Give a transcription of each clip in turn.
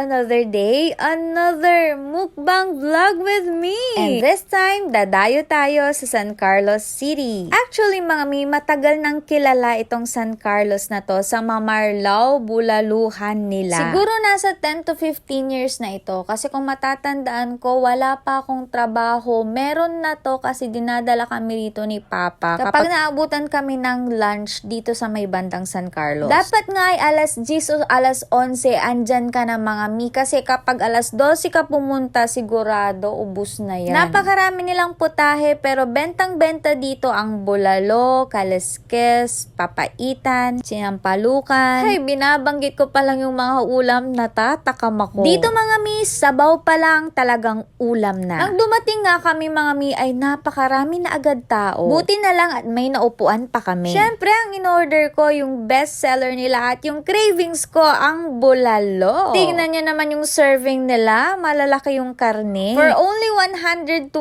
another day, another mukbang vlog with me. And this time, dadayo tayo sa San Carlos City. Actually, mga mi, matagal nang kilala itong San Carlos na to sa Mamarlao, Bulaluhan nila. Siguro nasa 10 to 15 years na ito. Kasi kung matatandaan ko, wala pa akong trabaho. Meron na to kasi dinadala kami dito ni Papa. Kapag naabutan kami ng lunch dito sa may bandang San Carlos. Dapat nga ay alas 10 o alas 11, andyan ka na mga mi. Kasi kapag alas 12 ka pumunta, sigurado ubus na yan. Napakarami nilang putahe, pero bentang-benta dito ang bulalo, kaliskis, papaitan, sinampalukan. Ay, binabanggit ko pa lang yung mga ulam, natatakam ako. Dito mga mi, sabaw pa lang, talagang ulam na. Nang dumating nga kami mga mi, ay napakarami na agad tao. Buti na lang at may naupuan pa kami. Syempre, ang in-order ko, yung best seller nila at yung cravings ko, ang bulalo. Tingnan nyo naman yung serving nila. Malalaki yung karne. For only 120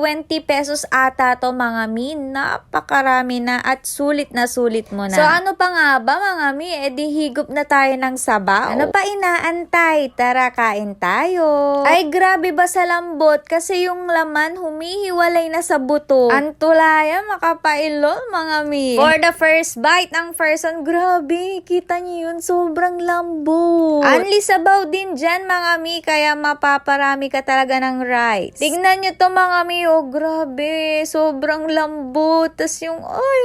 pesos ata to mga mi. Napakarami na at sulit na sulit mo na. So ano pa nga ba mga mi? E di higop na tayo ng sabaw. Ano pa inaantay? Tara, kain tayo. Ay grabe ba sa lambot? Kasi yung laman humihiwalay na sa buto. Antulaya, makapailol mga mi. For the first bite, ang first one, grabe. Kita niyo yun, sobrang lambot. Anli sabaw din dyan mga mi, kaya mapaparami ka talaga ng rice. Tignan nyo to mga mi, oh grabe, sobrang lambot. Tas yung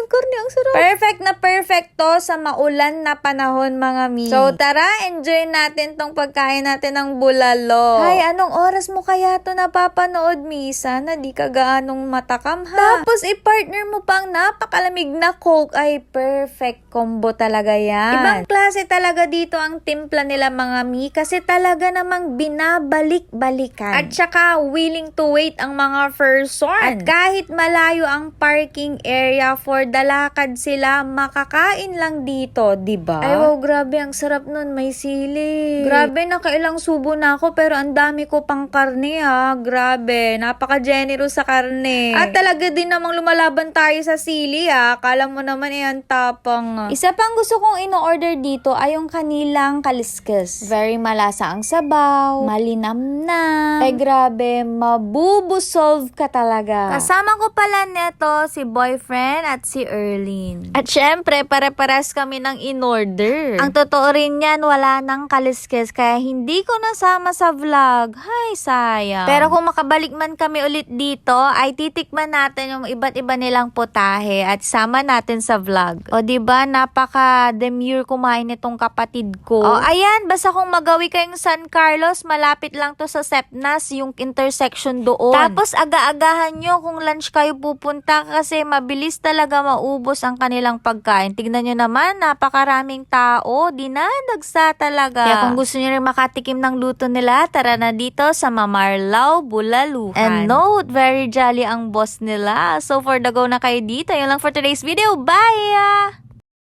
karne ang sarap. Perfect na perfect to sa maulan na panahon mga mi. So tara, enjoy natin tong pagkain natin ng bulalo. Hay, anong oras mo kaya to napapanood mi? Sana di ka gaanong matakam ha. Tapos i-partner mo pang napakalamig na Coke, ay perfect combo talaga yan. Ibang klase talaga dito ang timpla nila mga mi, kasi talaga namang binabalik-balikan. At saka willing to wait ang mga person. At kahit malayo ang parking area, for dalakad sila, makakain lang dito, diba? Ay wow, grabe, ang sarap nun, may sili. Grabe, nakailang subo na ako, pero ang dami ko pang karne ha. Grabe, napaka-generous sa karne. At talaga din namang lumalaban tayo sa sili ha. Akala mo naman yan tapang. Isa pang gusto kong ino-order dito ay yung kanilang kaliskis. Very malasa ang sabaw, malinamnam. Ay grabe, mabubusolve ka talaga. Kasama ko pala neto si boyfriend at si Erlyn. At syempre, pare-pares kami ng in-order. Ang totoo rin yan, wala nang kaliskis, kaya hindi ko nasama sa vlog. Hay, sayang. Pero kung makabalik man kami ulit dito, ay titikman natin yung iba't iba nilang putahe at sama natin sa vlog. O diba, napaka-demure kumain itong kapatid ko. O ayan, basta kung magawi kayong San Carlos, malapit lang to sa Sepnas, yung intersection doon. Tapos aga-agahan nyo kung lunch kayo pupunta, kasi mabilis talaga maubos ang kanilang pagkain. Tignan nyo naman, napakaraming tao, dinadagsa talaga. Kaya kung gusto nyo rin makatikim ng luto nila, tara na dito sa Mamarlao, Bulaluhan. And note, very jolly ang boss nila. So for the go na kayo dito. Yun lang for today's video. Bye!